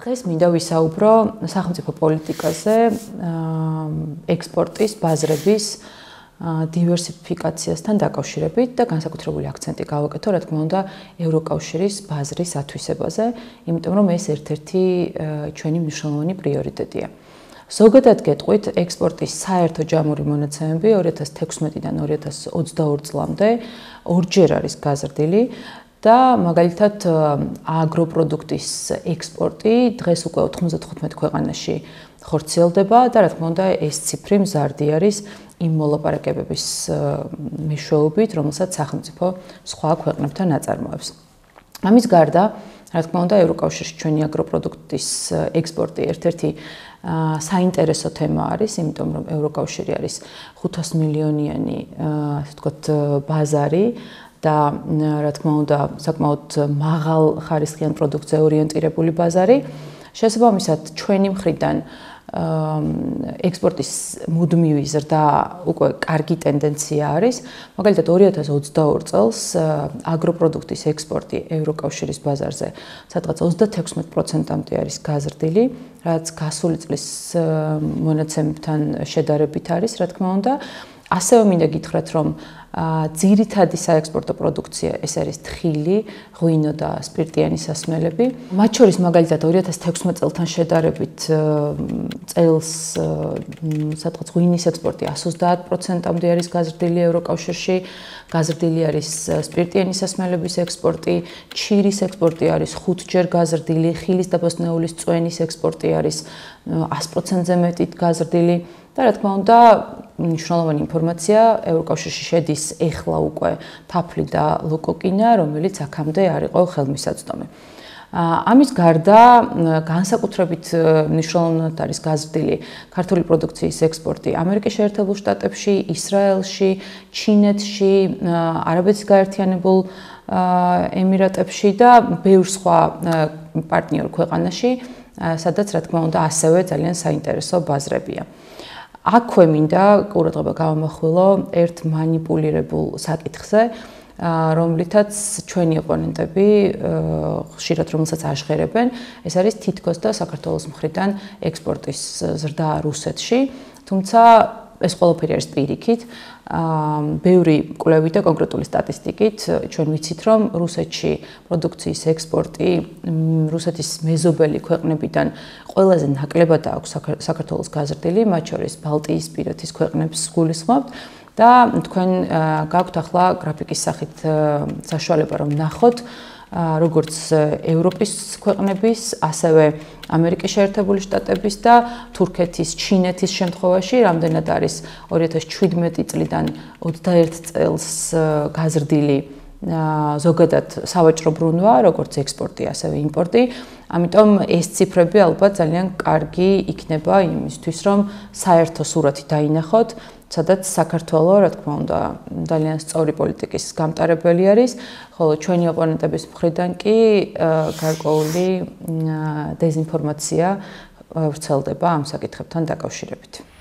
დღეს მინდა ვისაუბრო სახელმწიფო პოლიტიკაზე, ექსპორტის, ბაზრების, დივერსიფიკაციასთან დაკავშირებით და განსაკუთრებული აქცენტი გავაკეთო, რა თქმა უნდა, ევროკავშირის ბაზრის ათვისებაზე, იმიტომ რომ ეს ერთ-ერთი ჩვენი მნიშვნელოვანი პრიორიტეტია. ზოგადად გეტყვით, ექსპორტის საერთო ჯამური მონაცემები 2016-დან 2022 წლამდე ორჯერ არის გაზრდილი. და მაგალითად აგროპროდუქტის ექსპორტი დღეს უკვე 95 ქვეყანაში ხორციელდება და რა თქმა უნდა ეს ციფრი მზარდი არის იმ მოლაპარაკებების მეშვეობით, რომელსაც სახელმწიფო სხვა ქვეყნებთან აწარმოებს. ამის გარდა, რა თქმა უნდა, ევროკავშირში ჩვენი აგროპროდუქტის ექსპორტი ერთ-ერთი საინტერესო თემა არის, იმიტომ რომ ევროკავშირი არის 500 მილიონიანი, ასე ვთქვათ, ბაზარი და რა თქმა უნდა, საკმაოდ მაღალ ხარისხიან პროდუქტზე ორიენტირებული ბაზარი. შესაბამისად, ჩვენი მხრიდან ექსპორტის მუდმივი ზრდა უკვე კარგი ტენდენცია არის. მაგალითად, 2022 წელს აგროპროდუქტის ექსპორტი ევროკავშირის ბაზარზე სადღაც 36%-მდე არის გაზრდილი, რაც გასული წლის მონაცემებთან შედარებით არის, რა თქმა უნდა. ასევე მინდა გითხრათ, რომ ძირითადი საექსპორტო პროდუქცია ეს არის თხილი, ღვინო და სპირტიანი სასმელები. მათ შორის მაგალითად 2016 წელთან შედარებით წელს სადღაც ღვინის ექსპორტი 130%-მდე არის გაზრდილი ევროკავშირში, გაზრდილი არის სპირტიანი სასმელების ექსპორტი, ჩირის ექსპორტი არის 5-ჯერ გაზრდილი, ხილის და ბოსტნეულის წვენის ექსპორტი არის 100%-ზე მეტით გაზრდილი. და რა თქმა უნდა, მნიშვნელოვანი ინფორმაცია, ევროკავშირში შედის ეხლა უკვე თაფლი და ლოკოკინა, რომელიც აქამდე არ იყო ხელმისაწვდომი. ამის გარდა, განსაკუთრებით მნიშვნელოვნად არის გაზრდილი ქართული პროდუქციის ექსპორტი ამერიკის შეერთებულ შტატებში, ისრაელში, ჩინეთში, არაბეთის გაერთიანებულ ემირატებში და ბევრ სხვა პარტნიორ ქვეყანაში, სადაც რა თქმა უნდა, ასევე ძალიან საინტერესო ბაზრებია. აქვე მინდა ყურადღება გავამახვილო ერთ მანიპულირებულ საკითხზე, რომლითაც ჩვენი ოპონენტები ხშირად რომელსაც აღღერებენ, ეს არის თითქოს და საქართველოს მხრიდან ექსპორტის ზრდა რუსეთში, თუმცა ეს ყველაფერი არის პირიქით. ბევრი კვლევით და კონკრეტული სტატისტიკით ჩვენ ვიცით, რომ რუსეთში პროდუქციის ექსპორტი რუსეთის მეზობელი ქვეყნებიდან ყველაზე ნაკლებად აქვს საქართველოს გაზრდილი, მათ შორის ბალტიისპირეთის ქვეყნებს გულისხმობთ და თქვენ გაქვთ ახლა გრაფიკის სახით საშუალება რომ ნახოთ როგორც ევროპის ქვეყნების, ასევე ამერიკის შეერთებული შტატების და თურქეთის, ჩინეთის შემთხვევაში, რამდენად არის 2017 წლიდან 21 წელს გაზრდილი ზოგადად სავაჭრო ბრუნვა, როგორც ექსპორტი, ასევე იმპორტი. ამიტომ ეს ციფრები ალბათ ძალიან კარგი იქნება იმისთვის, რომ საერთო სურათი დაინახოთ, სადაც საქართველო, რა თქმა უნდა, ძალიან სწორი პოლიტიკის გამტარებელი არის, ხოლო ჩვენი ოპონენტების მხრიდან კი გარკვეული დეზინფორმაცია ვრცელდება ამ საკითხებთან დაკავშირებით.